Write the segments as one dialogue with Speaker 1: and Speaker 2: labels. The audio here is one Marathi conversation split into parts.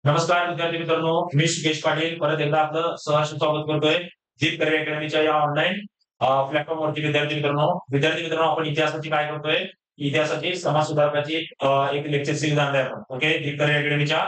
Speaker 1: नमस्कार विद्यार्थी मित्रांनो, मी सुकेश पाटील परत एकदा आपलं सहर्ष स्वागत करतोय झीप करिअर अकॅडमीच्या या ऑनलाईन प्लॅटफॉर्मवरती. विद्यार्थी मित्रांनो आपण इतिहासाची काय करतोय? इतिहासाची समाज सुधारकाची एक लेक्चर सिरीज आणलाय आपण. ओके, झीप करिअर अकॅडमीच्या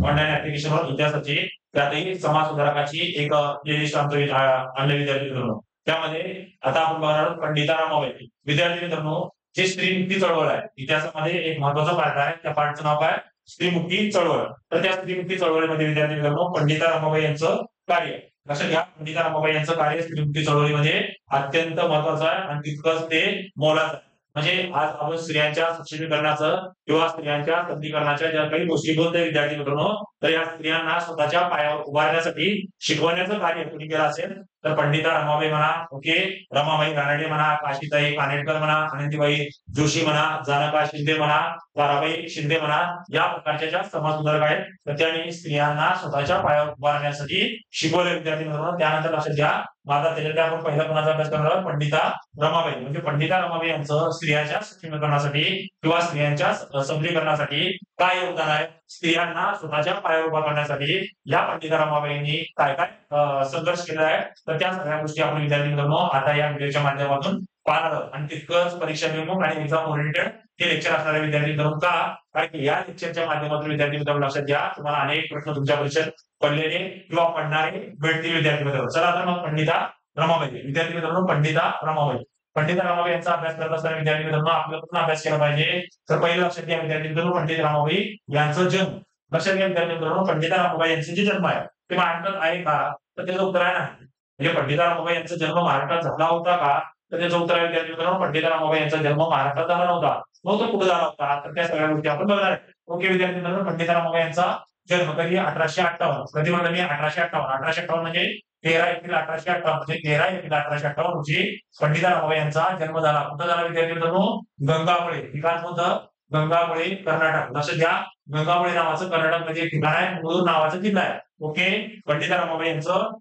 Speaker 1: ऑनलाईन ऍप्लिकेशनवर इतिहासाची त्यातही समाज सुधारकाची एक प्लेलिस्ट आणले विद्यार्थी मित्रांनो. त्यामध्ये आता आपण बघणार आहोत पंडिता रमाबाई. विद्यार्थी मित्रांनो, जे स्त्रीमुक्ती चळवळ आहे इतिहासामध्ये एक महत्वाचा पार्ट आहे. त्या पार्टचं नाव काय? स्त्रीमुक्ती चळवळ. तर त्या स्त्रीमुक्ती चळवळीमध्ये विद्यार्थी मित्रांनो पंडिता रमाबाई यांचं कार्य, लक्षात घ्या, पंडिता रमाबाई यांचं कार्य स्त्रीमुक्ती चळवळीमध्ये अत्यंत महत्वाचं आहे आणि तितकंच ते मोलाचं आहे. म्हणजे आज आपण स्त्रियांच्या सक्षमीकरणाचं किंवा स्त्रियांच्या सबलीकरणाच्या ज्या काही गोष्टी बोलतोय विद्यार्थी मित्रांनो, तर या स्त्रियांना स्वतःच्या पायावर उभारण्यासाठी शिकवण्याचं कार्य कोणी केलं असेल तर पंडिता रमाबाई म्हणा, ओके, रमाबाई रानडे म्हणा, काशीताई कानेटकर म्हणा, अनंतीबाई जोशी म्हणा, जानका शिंदे म्हणा, ताराबाई शिंदे म्हणा, या प्रकारच्या ज्या समाज सुधारक आहेत तर त्यांनी स्त्रियांना स्वतःच्या पायावर उभारण्यासाठी शिकवले विद्यार्थी मित्रांनो. त्यानंतर लक्षात घ्या, माझा त्याच्यात आपण पहिला कोणाचा अभ्यास करणार आहोत? पंडिता रमाबाई. म्हणजे पंडिता रमाबाई यांचं स्त्रियांच्या सक्षमीकरणासाठी किंवा स्त्रियांच्या सबलीकरणासाठी काय योगदान आहे? स्त्रियांना स्वतःच्या पायावर उभा करण्यासाठी या पंडिता रमाबाईंनी काय काय संघर्ष केला आहे, तर त्या सगळ्या गोष्टी आपण विद्यार्थी मित्रांनो आता या व्हिडिओच्या माध्यमातून पाहणार आहोत. आणि तितकंच परीक्षा विमुख आणि एक्झाम ओरिएंटेड हे लेक्चर असणार आहे विद्यार्थी मित्रांनो. का? कारण की या लेक्चरच्या माध्यमातून विद्यार्थी मित्रांनो लक्षात घ्या, तुम्हाला अनेक प्रश्न तुमच्या परीक्षेत पडलेले किंवा पडणारे भेटतील विद्यार्थी मित्रांनो. चला तर मग पंडिता रमाबाई. विद्यार्थी मित्रांनो पंडिता रमाबाई, पंडिता रमाबाई यांचा अभ्यास करत असताना विद्यार्थी मित्रांनो आपल्याला पण अभ्यास केला पाहिजे. तर पहिलं लक्षात घ्या विद्यार्थी मित्रांनो, पंडित रमाबाई यांचा जन्म. लक्षात घ्या विद्यार्थी मित्रांनो, पंडिता रमाबाई यांचा जे जन्म आहे ते महाराष्ट्रात आहे का? तर त्याचं उत्तर आहे नाही. म्हणजे पंडिता रमाबाई यांचा जन्म महाराष्ट्रात झाला होता का? तर त्याचं उत्तर आहे विद्यार्थी मित्रांनो, पंडिता रमाबाई यांचा जन्म महाराष्ट्रात झाला नव्हता. मग तो कुठे झाला होता? तर त्या सगळ्या गोष्टी आपण बघणार आहे. ओके विद्यार्थी मित्रांनो, पंडिता रमाबाई यांचा जन्म कधी? 1858. कधी म्हणलं मी? 1858. 1858 म्हणजे 13 एप्रिल 1858, म्हणजे 13 एप्रिल 1858 रोजी पंडिता रमाबाई यांचा जन्म झाला. कुठं झाला विद्यार्थी मित्रांनो? गंगावळे. ठिकाण कोणतं? गंगावळे, कर्नाटक. लक्षात घ्या, गंगावळे नावाचं कर्नाटकमध्ये एक ठिकाण आहे, मुळूर नावाचं जिल्हा आहे. ओके, पंडिता रमाबाई यांचं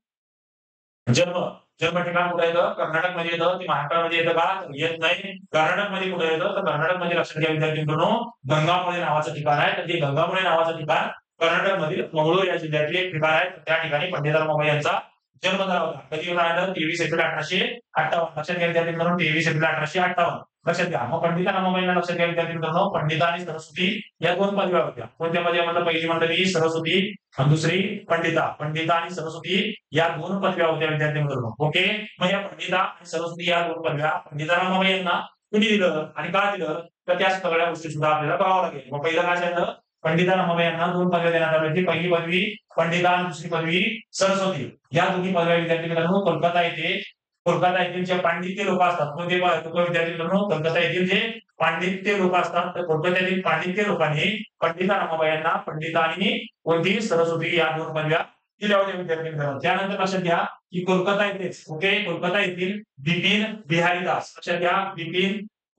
Speaker 1: जन्म जन्म ठिकाण कुठे येतं? कर्नाटक मध्ये येतं. ते महाराष्ट्रामध्ये येतं का? येत नाही. कर्नाटक मध्ये कुठे येतं? तर कर्नाटक मध्ये लक्षात घ्या विद्यार्थी मित्रांनो, गंगावळे नावाचं ठिकाण आहे. तर ते गंगावळे नावाचं ठिकाण कर्नाटक मधील मंगळूर या जिल्ह्यातील एक ठिकाण आहे. त्या ठिकाणी पंडिता रमाबाई यांचा जन्म झाला होता. कधी झाला? 23 एप्रिल 1858. लक्षात घ्या विद्यार्थी मित्रांनो, 23 एप्रिल 1858 लक्षात घ्या. मग पंडिता रमाबाईंना लक्षात घ्या विद्यार्थी मित्रांनो, पंडिता आणि सरस्वती या दोन पदव्या होत्या. कोणत्या पदव्या म्हणलं? पहिली मंडळी सरस्वती आणि दुसरी पंडिता. पंडिता आणि सरस्वती या दोन पदव्या होत्या विद्यार्थी मित्रांनो. ओके, मग या पंडिता आणि सरस्वती या दोन पदव्या पंडिता रमाबाई यांना कुणी दिलं आणि का दिलं, तर त्या सगळ्या गोष्टी सुद्धा आपल्याला बघावं लागेल. मग पहिलं काय झालं? पंडिता रमाबाई यांना दोन पदव्या देण्यात आल्या होती. पहिली पदवी पंडिता आणि दुसरी पदवी सरस्वती. या दोन्ही पदव्या विद्यार्थी मित्रांनो कोलकाता येथील जे पांडित्य लोक असतात, कोणते लोक विद्यार्थी मित्रांनो? कोलकाता येथील जे पांडित्य लोक असतात, तर कोलकाता येथील पांडित्य लोकांनी पंडिता रमाबाई यांना पंडिता आणि कोणती सरस्वती या दोन पदव्या दिल्या होत्या विद्यार्थी मित्रांनो. त्यानंतर लक्षात घ्या की कोलकाता येथेच, ओके, कोलकाता येथील बिपिन बिहारी दास. लक्षात घ्या,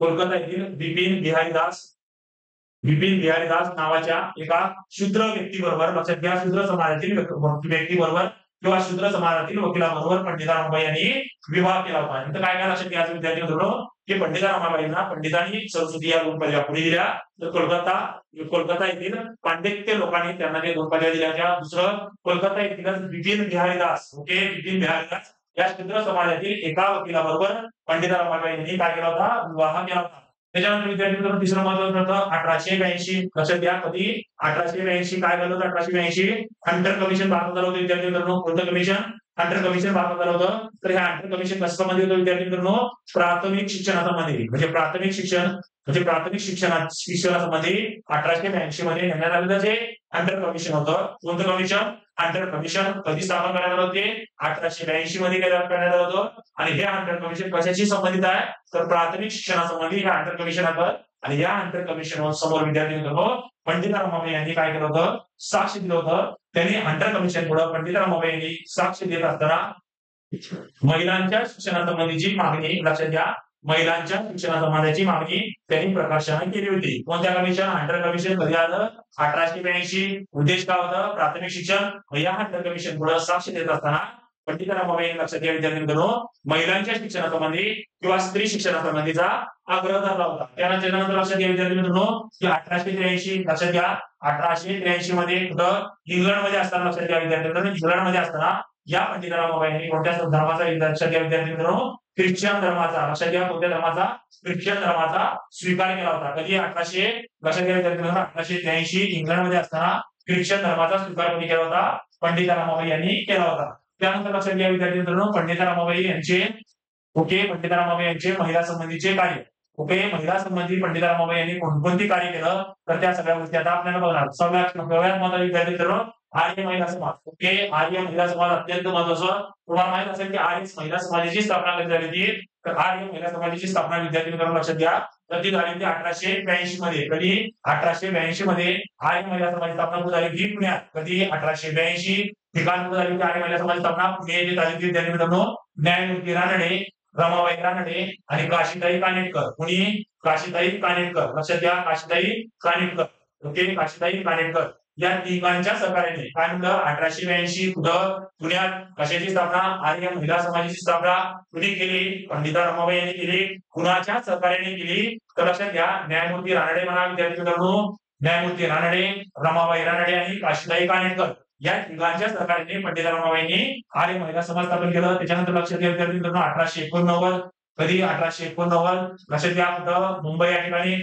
Speaker 1: कोलकाता येथील बिपिन बिहारी दास नावाच्या एका शूद्र व्यक्तीबरोबर, लक्षात घ्या, शूद्र समाजातील व्यक्तीबरोबर किंवा शूद्र समाजातील वकिलाबरोबर पंडिता रमाबाई यांनी विवाह केला होता. नंतर काय काय लक्षात घ्यायचं विद्यार्थी मित्रांनो, की पंडिता रमाबाईंना पंडिता आणि सरस्वती या दोन पदव्या कुणी दिल्या? तर कोलकाता येथील पांडित्य लोकांनी त्यांना ते दोन पदव्या दिल्या होत्या. दुसरं, कोलकाता येथील बिपिन बिहारी दास, ओके, बिपिन बिहारी दास या शूद्र समाजातील एका वकिलाबरोबर पंडिता रमाबाई यांनी काय केला होता? विवाह केला होता. त्याच्यानंतर विद्यार्थी मित्रांनो तिसरं महत्वाचं होतं 1882. लक्षात घ्या, कधी? 1882 काय झालं होतं? 1882 हंटर कमिशन बांधण्यात आलं होतं विद्यार्थी मित्रांनो. कोणतं कमिशन? हंटर कमिशन बांधण्यात आलं होतं. तर ह्या हंटर कमिशन कशामध्ये होतं विद्यार्थी मित्रांनो? प्राथमिक शिक्षणामध्ये, म्हणजे प्राथमिक शिक्षणामध्ये 1882 मध्ये नेमण्यात आलेलं जे हंटर कमिशन होतं. कोणतं कमिशन? Hunter commission. कधी स्थापन करण्यात आलं होते? 1882 मध्ये करण्यात आलं होतं. आणि हे हंटर कमिशन कशाशी संबंधित आहे? तर प्राथमिक शिक्षणासंबंधी हे हंटर कमिशन आहे. आणि या हंटर कमिशन समोर विद्यार्थी मित्रांनो पंडिता रमाबाई यांनी काय केलं होतं? साक्ष दिलं होतं. त्यांनी हंटर कमिशन पुढे पंडिता रमाबाई यांनी साक्ष देत असताना महिलांच्या शिक्षणासंबंधीची मागणी, लक्षात घ्या, महिलांच्या शिक्षणासंबंधीची मागणी त्यांनी प्रकाशनाने केली होती. कोणत्या कमिशन? Hunter commission. कधी आलं? 1882. उद्देश काय होता? प्राथमिक शिक्षण. या हंटर कमिशन पुढे साक्ष देत असताना पंडिता रमाबाई यांनी लक्षात घ्या विद्यार्थी मित्रांनो महिलांच्या शिक्षणासंबंधी किंवा स्त्री शिक्षणासंबंधीचा आग्रह धरला होता. त्यानंतर लक्षात घ्या विद्यार्थी मित्रांनो की 1883 लक्षात घ्या 1883 मध्ये इंग्लंड मध्ये असताना लक्षात घ्या विद्यार्थी मित्रांनो इंग्लंड मध्ये असताना या पंडिता रमाबाई यांनी कोणत्या धर्माचा लक्षात घ्या विद्यार्थी मित्रांनो ख्रिश्चन धर्माचा लक्षात घ्या कोणत्या धर्माचा ख्रिश्चन धर्माचा स्वीकार केला होता. कधी 1800 लक्षात घ्या विद्यार्थी मित्रांनो 1883 इंग्लंड मध्ये असताना ख्रिश्चन धर्माचा स्वीकार कोणी केला होता पंडिता रमाबाई यांनी केला होता. त्यानंतर लक्षात घ्या विद्यार्थी मित्रांनो पंडिता रमाबाई यांचे पंडिता रमाबाई यांचे महिला संबंधीचे कार्य महिला संबंधी पंडिता रमाबाई यांनी कोणकोणती कार्य केलं तर त्या सगळ्या गोष्टी आता आपल्याला बघणार. सगळ्यात महत्त्वाचा विद्यार्थी मित्रांनो आर्य महिला समाज आर्य महिला समाज अत्यंत महत्वाचं. तुम्हाला माहित असेल की आर्य महिला समाजाची स्थापना कधी झाली होती तर आर्य महिला समाजाची स्थापना विद्यार्थी मित्रांनो लक्षात घ्या तर ती झाली होती 1882 मध्ये. कधी 1882 मध्ये आर्य महिला समाजाची स्थापना कुठे झाली होती पुण्यात. कधी 1882 ठिकाण कुठे झाली होती आर्य महिला समाजाची स्थापना पुणे येथे झाली होती विद्यार्थी मित्रांनो. न्यायमूर्ती रानडे रमाबाई रानडे आणि काशीताई कानेटकर कुणी काशीताई कानेटकर लक्षात घ्या काशीताई कानेटकर काशीताई कानेटकर या तिघांच्या सहकार्याने काय म्हणलं 1882 कुठं पुण्यात कशाची स्थापना आर्य महिला समाजाची स्थापना कुणी केली पंडिता रमाबाई यांनी केली. कुणाच्या सहकार्याने केली तर लक्षात घ्या न्यायमूर्ती रानडे म्हणा विद्यार्थी मित्रांनो न्यायमूर्ती रानडे रमाबाई रानडे आणि काशीताई कानेटकर या तिघांच्या सहकार्याने पंडिता रमाबाईंनी आर्य महिला समाज स्थापन केलं. त्याच्यानंतर लक्षात घ्या विद्यार्थी मित्रांनो 1889 कधी 1889 लक्षात घ्या कुठं मुंबई या ठिकाणी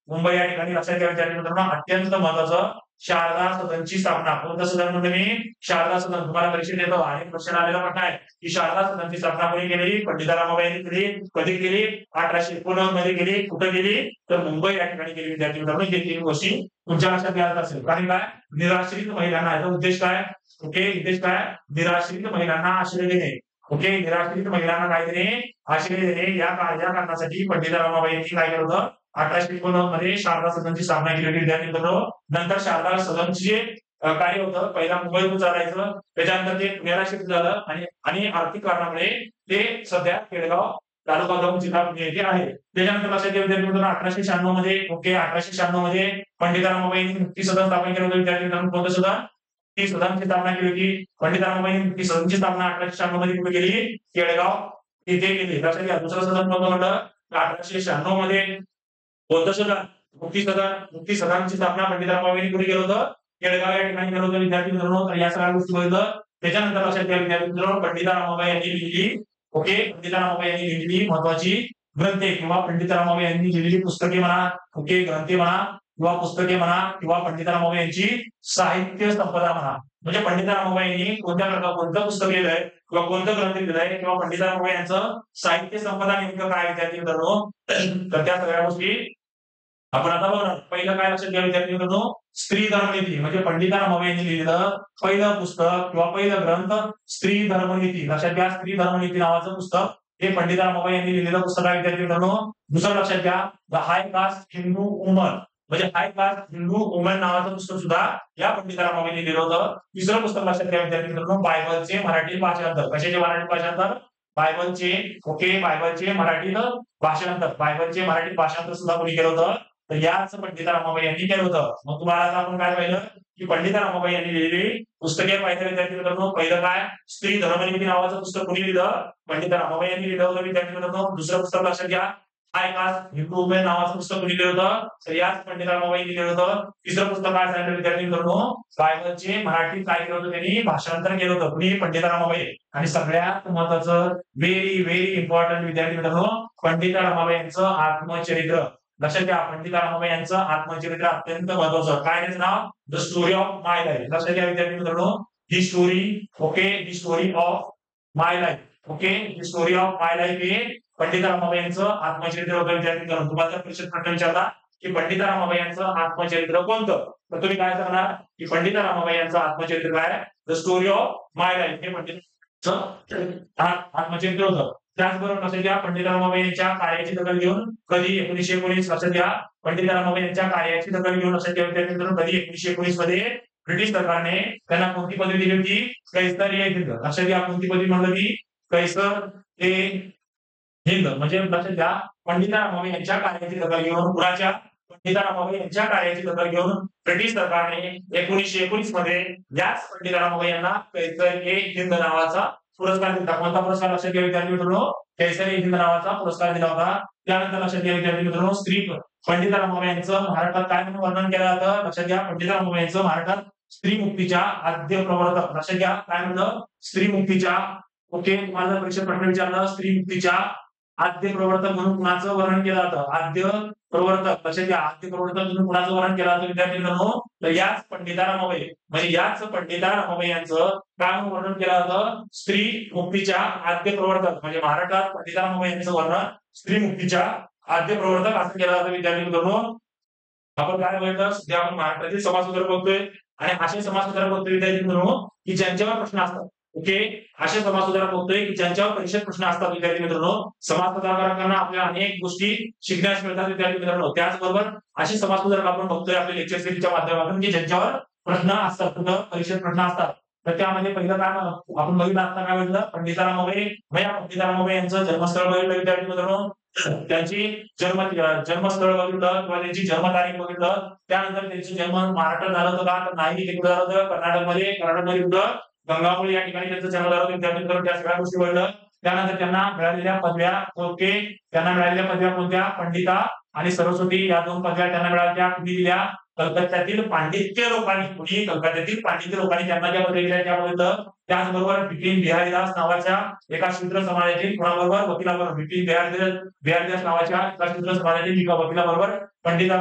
Speaker 1: मुंबई या ठिकाणी लक्षात घ्या विद्यार्थी मित्रांनो अत्यंत महत्वाचं शारदा सदनची स्थापना. कोणतं सदन म्हणजे मी शारदा सदन तुम्हाला परीक्षेत येतो अनेक प्रश्न आलेला प्रश्न आहे की शारदा सदनची स्थापना कोणी केली पंडिता रमाबाई यांनी केली. कधी केली 1889 मध्ये केली. कुठं केली तर मुंबई या ठिकाणी केली विद्यार्थी मित्रांनो. हे तीन गोष्टी तुमच्या लक्षात घ्यायला असेल. कारण काय निराश्रित महिलांना याचा उद्देश काय उद्देश काय निराश्रित महिलांना आश्रय देणे निराश्रित महिलांना काय देणे आश्रय देणे या कारणासाठी पंडिता रमाबाई यांनी काय केलं होतं 1889 मध्ये शारदा सदनची स्थापना केली होती विद्यार्थी मित्रांनो. नंतर शारदा सदनचे कार्य होतं पहिला मुंबईतून चालायचं त्याच्यानंतर ते पुण्याला शिफ्ट झालं आणि आर्थिक कारणामुळे ते सध्या केळगाव तालुका दौंड जिल्हा पुणे येथे आहे. त्याच्यानंतर लक्षात घ्या विद्यार्थी मित्रांनो 1896 मध्ये 1896 मध्ये पंडिता रमाबाई यांनी मुक्ती सदन स्थापन केलं होतं विद्यार्थी मित्रांनो. कोणतं सदन ती सदनची स्थापना केली होती पंडिता रमाबाई यांनी मुक्ती सदनची स्थापना 1896 मध्ये कुठे केली केळगाव येथे केली. लक्षात घ्या दुसरं सदन कोणतं म्हटलं 1896 मध्ये कोणतं सदन मुक्ती सदनची स्थापना पंडिता रमाबाई यांनी कुठे केलं होतं केळगाव या ठिकाणी केलं होतं विद्यार्थी मित्रांनो. तर या सगळ्या गोष्टी बघितलं. त्याच्यानंतर लक्षात घ्या विद्यार्थी मित्रांनो पंडिता रमाबाई यांनी लिहिली पंडिता रमाबाई यांनी लिहिलेली महत्वाची ग्रंथे किंवा पंडिता रमाबाई यांनी लिहिलेली पुस्तके म्हणा ग्रंथे म्हणा किंवा पुस्तके म्हणा किंवा पंडिता रमाबाई यांची साहित्य संपदा म्हणा म्हणजे पंडिता रमाबाई यांनी कोणतं पुस्तक लिहिलंय किंवा कोणतं ग्रंथ लिहिलंय किंवा पंडिता रमाबाई यांचं साहित्य संपदा नेमकं काय विद्यार्थी मित्रांनो. तर त्या सगळ्या गोष्टी आपण आता बघणार. पहिलं काय लक्षात घ्या विद्यार्थी मित्रांनो स्त्री धर्मनीती म्हणजे पंडिता रमाबाई यांनी लिहिलेलं पहिलं पुस्तक किंवा पहिलं ग्रंथ स्त्री धर्मनीती. लक्षात घ्या स्त्री धर्मनीती नावाचं पुस्तक हे पंडिता रमाबाई यांनी लिहिलेलं पुस्तक आहे विद्यार्थी मित्रांनो. दुसरं लक्षात घ्या the high caste Hindu woman म्हणजे हाय कास्ट हिंदू वुमन नावाचं पुस्तक सुद्धा या पंडिता रमाबाईंनी लिहिलं होतं. तिसरं पुस्तक लक्षात घ्या विद्यार्थी मित्रांनो बायबलचे मराठी भाषांतर. कशाचे मराठी भाषांतर बायबलचे मराठी भाषांतर सुद्धा कोणी केलं होतं तर याच पंडिता रमाबाई यांनी केलं होतं. मग तुम्हाला आता आपण काय पाहिलं की पंडिता रमाबाई यांनी लिहिलेली पुस्तके पाहिजे विद्यार्थी मित्रांनो. पहिलं काय स्त्री धर्मनीती नावाचं पुस्तक कोणी लिहिलं पंडिता रमाबाई यांनी लिहिलं होतं विद्यार्थी मित्रांनो. दुसरं पुस्तक लक्षात घ्या हाय कास्ट हिंदू वुमेन नावाचं पुस्तक कोणी लिहिलं होतं तर याच पंडिता रमाबाई यांनी लिहिलं होतं. तिसरं पुस्तक काय सांगितलं विद्यार्थी मित्रांनो बायबलचे मराठी काय केलं होतं त्यांनी भाषांतर केलं होतं कुणी पंडिता रमाबाई. आणि सगळ्यात महत्वाचं व्हेरी इम्पॉर्टंट विद्यार्थी मित्रांनो पंडिता रमाबाई यांचं आत्मचरित्र. लक्षात घ्या पंडिता रमाबाई यांचं आत्मचरित्र अत्यंत महत्वाचं. काय त्याचं नाव the story of my life. लक्षात घ्या विद्यार्थी मित्रांनो ही स्टोरी ऑफ माय लाईफ ही स्टोरी ऑफ माय लाईफ हे पंडिता रमाबाई यांचं आत्मचरित्र होतं विद्यार्थी मित्रांनो. तुम्हाला परीक्षेत प्रश्न विचारला की पंडिता रमाबाई यांचं आत्मचरित्र कोणतं तर तुम्ही काय सांगणार की पंडिता रमाबाई यांचं आत्मचरित्र काय the story of my life हे पंडितांचं आत्मचरित्र होतं. त्याचबरोबर लक्षात घ्या पंडिता रमाबाई यांच्या कार्याची दखल घेऊन कधी 1919 लक्षात घ्या पंडिता रमाबाई यांच्या कार्याची दखल घेऊन लक्षात घ्या विद्यार्थी मित्रांनो कधी 1919 मध्ये ब्रिटिश सरकारने त्यांना कोणती पदवी दिली होती कैसर ए हिंद. लक्षात घ्या कोणती पदवी म्हणलं ती कैसर ए हिंद म्हणजे लक्षात घ्या पंडिता रमाबाई यांच्या कार्याची दखल घेऊन पंडिता रमाबाई यांच्या कार्याची दखल घेऊन ब्रिटिश सरकारने 1919 मध्ये याच पंडिता रमाबाई यांना कैसर ए हिंद नावाचा पुरस्कार दिला. कोणता पुरस्कार लक्षात घ्या विद्यार्थी मित्रांनो, केसरी हिंद नावाचा पुरस्कार दिला होता. त्यानंतर लक्षात घ्या विद्यार्थी मित्रांनो, श्री पंडित रामाबाई यांचं महाराष्ट्रात काय म्हणून वर्णन केलं जातं, लक्षात घ्या. पंडित रामाबाई यांचं महाराष्ट्रात स्त्री मुक्तीच्या आद्य प्रवर्तक, लक्षात घ्या काय म्हणतं, स्त्री मुक्तीच्या. ओके, तुम्हाला परीक्षेत प्रश्न विचारलं, स्त्री मुक्तीच्या आद्य प्रवर्तक म्हणून कुणाचं वर्णन केलं जातं, आद्य प्रवर्तक. लक्षात घ्या, आद्य प्रवर्तक म्हणून कुणाचं वर्णन केलं जातं विद्यार्थी मित्रांनो, तर याच पंडिता रामाबाई, म्हणजे याच पंडिता रामाबाई यांचं काय म्हणून वर्णन केलं जातं, स्त्री मुक्तीच्या आद्य प्रवर्तक. म्हणजे महाराष्ट्रात पंडिता रामाबाई यांचं वर्णन स्त्री मुक्तीच्या आद्य प्रवर्तक असं केलं जातं विद्यार्थी मित्रांनो. आपण काय बघितलं, सध्या आपण महाराष्ट्रातील समाजसुधारक बघतोय आणि असे समाजसुधारक बघतोय विद्यार्थी मित्रांनो की ज्यांच्यावर प्रश्न असतात. ओके, असे समाजसुधारक बघतोय की ज्यांच्यावर परीक्षेत प्रश्न असतात विद्यार्थी मित्रांनो. समाजसुधारकांना आपल्या अनेक गोष्टी शिकण्यास मिळतात विद्यार्थी मित्रांनो. त्याचबरोबर असे समाजसुधारक आपण बघतोय आपल्या लेक्चर सिरीजच्या माध्यमातून की ज्यांच्यावर प्रश्न असतात, कुठं परीक्षेत प्रश्न असतात. तर त्यामध्ये पहिलं काय आपण बघितलं, आता काय बघितलं, पंडिता रामाबाई. पंडिता रामाबाई यांचं जन्मस्थळ बघितलं विद्यार्थी मित्रांनो, त्यांची जन्मस्थळ बघितलं किंवा त्यांची जन्मतारीख बघितलं. त्यानंतर त्यांचा जन्म महाराष्ट्रात झाला होता का, तर नाही, ते कुठं झालं होतं, कर्नाटकमध्ये कुठं गंगावळी या ठिकाणी त्यांचा जन्म झाला होता विद्यार्थी मित्रांनो. त्या सगळ्या गोष्टी बघितलं. त्यानंतर त्यांना मिळालेल्या पदव्या, ओके, त्यांना मिळालेल्या पदव्या कोणत्या, पंडिता आणि सरस्वती या दोन पदव्या त्यांना मिळाल्या. कुणी दिल्या, कलकत्त्यातील पांडित्य लोकांनी. कुणी, कलकत्त्यातील पांडित्य लोकांनी त्यांना ज्या पदव्या दिल्या त्या बघितलं. त्याचबरोबर बिपिन बिहारीदास नावाच्या एका शूद्र समाजातील कोणाबरोबर, वकिलाबरोबर, बिपिन बिहारीदास नावाच्या एका शूद्र समाजातील एका वकिलाबरोबर पंडिता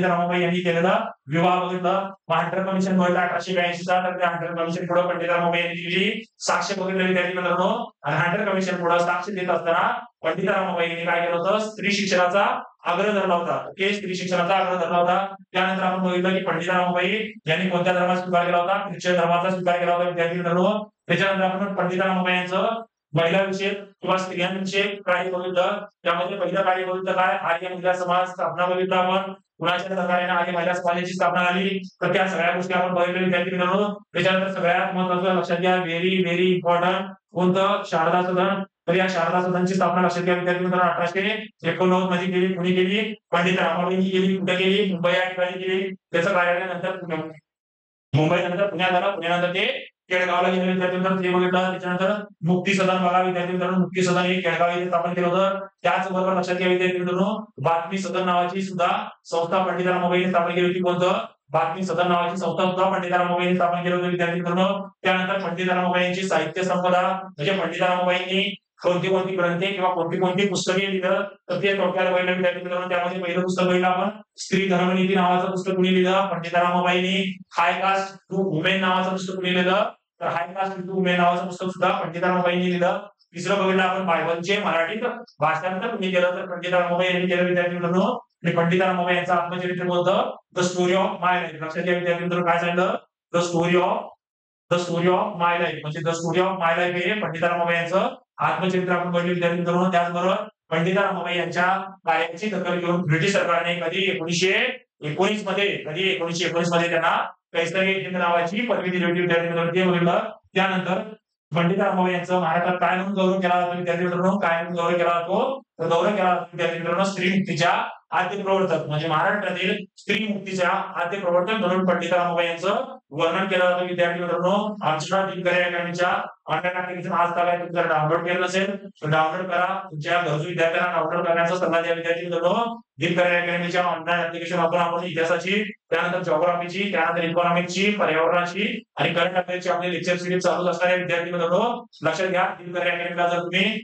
Speaker 1: रामाबाई यांनी केलेला विवाह बघितलं. हंटर कमिशन बघितलं 1882 चा. तर त्या हंटर कमिशन पुढे पंडिता रामाबाई यांनी दिलेली साक्ष बघितलं विद्यार्थी मित्रांनो. आणि हंटर कमिशन पुढे साक्ष देत असताना पंडिता रामाबाई यांनी काय केलं होतं, स्त्री शिक्षणाचा आग्रह धरला होता. ओके, स्त्री शिक्षणाचा आग्रह धरला होता. त्यानंतर आपण बघितलं की पंडिता रामाबाई यांनी कोणत्या धर्माचा स्वीकार केला होता, ख्रिश्चन धर्माचा स्वीकार केला होता विद्यार्थी मित्रांनो. त्याच्यानंतर आपण पंडिता रामाबाई यांचं महिलाविषयक किंवा स्त्रियांविषयक कार्य बघितलं. त्यामध्ये पहिलं कार्य बघितलं काय, आर्य महिला समाज स्थापना बघितलं आपण. कुणाच्या सहकार्याने आर्य महिला समाजाची स्थापना झाली, तर त्या सगळ्या गोष्टी आपण बघितल्या विद्यार्थी मित्रांनो. त्याच्यानंतर सगळ्यात महत्वाचं लक्षात घ्या, व्हेरी इम्पॉर्टंट, कोणतं, शारदा सदन. तर या शारदा सदनची स्थापना लक्षात घ्या विद्यार्थी मित्रांनो, 1889 मध्ये केली. कुणी केली, पंडिता रामाबाईंनी केली. कुठे केली, मुंबई या ठिकाणी केली. त्याचं कार्यालय नंतर मुंबई नंतर पुण्यात आलं. पुण्यानंतर ते केळगावला गेले विद्यार्थी मित्रांनो, ते बघितलं. त्याच्यानंतर मुक्ती सदन बघा विद्यार्थी मित्रांनो, मुक्ती सदन हे केळगाव येथे स्थापन केलं होतं. त्याचबरोबर लक्षात घ्या विद्यार्थी मित्रांनो, बातमी सदन नावाची सुद्धा संस्था पंडिता रामाबाईंनी स्थापन केली होती. कोणतं, बातमी सदन नावाची संस्था सुद्धा पंडिता रामाबाईंनी स्थापन केली होती विद्यार्थी मित्रांनो. त्यानंतर पंडिता रामाबाई यांची साहित्य संपदा, म्हणजे पंडिता रामाबाईंनी कोणती ग्रंथे किंवा कोणती पुस्तके लिहिलं, तर ते थोडक्यात बघितलं विद्यार्थी मित्रांनो. त्यामध्ये पहिलं पुस्तक बघितलं आपण, स्त्री धर्मनीती नावाचं पुस्तक कुणी लिहिलं, पंडिता रामाबाईंनी. हाय कास्ट टू वुमेन नावाचं पुस्तक कुणी लिहिलं, तर हाय कास्ट टू वुमेन नावाचं पुस्तक सुद्धा पंडिता रामाबाईंनी लिहिलं. तिसरं बघितलं आपण, बायबलचे मराठीत भाषांतर कुणी केलं, तर पंडिता रामाबाई यांनी केलं विद्यार्थी मित्रांनो. आणि पंडिता रामाबाई यांचं आत्मचरित्र कोणतं, the story of my life. लक्षात घ्या विद्यार्थी मित्रांनो, काय सांगितलं, the story of my life. म्हणजे the story of my life हे पंडिता रामाबाई यांचं आत्मचरित्र आपण बघितलं विद्यार्थी मित्रांनो. त्याचबरोबर पंडिता रामाबाई यांच्या कार्याची दखल घेऊन ब्रिटिश सरकारने कधी 1919 मध्ये त्यांना कैसरी हिंद नावाची पदवी दिली होती विद्यार्थी मित्रांनो, ते बघितलं. त्यानंतर पंडिता रामाबाई यांचं महाराष्ट्रात काय म्हणून गौरव केला जातो विद्यार्थी मित्रांनो, काय म्हणून गौरव केला जातो, तर गौरव केला जातो विद्यार्थी मित्रांनो, स्त्री मुक्तीच्या आद्य प्रवर्तक. म्हणजे महाराष्ट्रातील स्त्री मुक्तीच्या आद्य प्रवर्तक म्हणून पंडिता रामाबाई यांचं वर्णन केलं जातं विद्यार्थी मित्रांनो. आमच्या दिनकर्या अकॅडमीच्या ऑनलाईन ऍप्लिकेशन आज तागाय तुम्ही जर डाउनलोड केलं नसेल तर डाउनलोड करा. तुमच्या गरजू विद्यार्थ्यांना डाउनलोड करण्याचा सल्ला द्या विद्यार्थी मित्रांनो. दिनकर्या अकॅडमीच्या ऑनलाईन ऍप्लिकेशन वापरून आपण इतिहासाची, त्यानंतर जिओग्राफीची, त्यानंतर इकॉनॉमिक्सची, पर्यावरणाची आणि करंट अफेअर्सची आपली लेक्चर सिरीज चालू असणार आहे विद्यार्थी मित्रांनो. लक्षात घ्या, दिनकर्या अकॅडमीला जर तुम्ही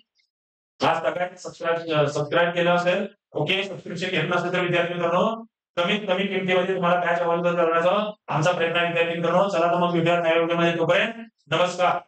Speaker 1: आज तागाय सबस्क्राईब केलं असेल, ओके, सबस्क्रिप्शन घेतलं असेल तर विद्यार्थी मित्रांनो कमीत कमी किमतीमध्ये तुम्हाला बॅच अवेलेबल करण्याचा आमचा प्रयत्न आहे विद्यार्थी मित्रांनो. चला तर मग भेटूया नव्या व्हिडिओमध्ये. तोपर्यंत नमस्कार.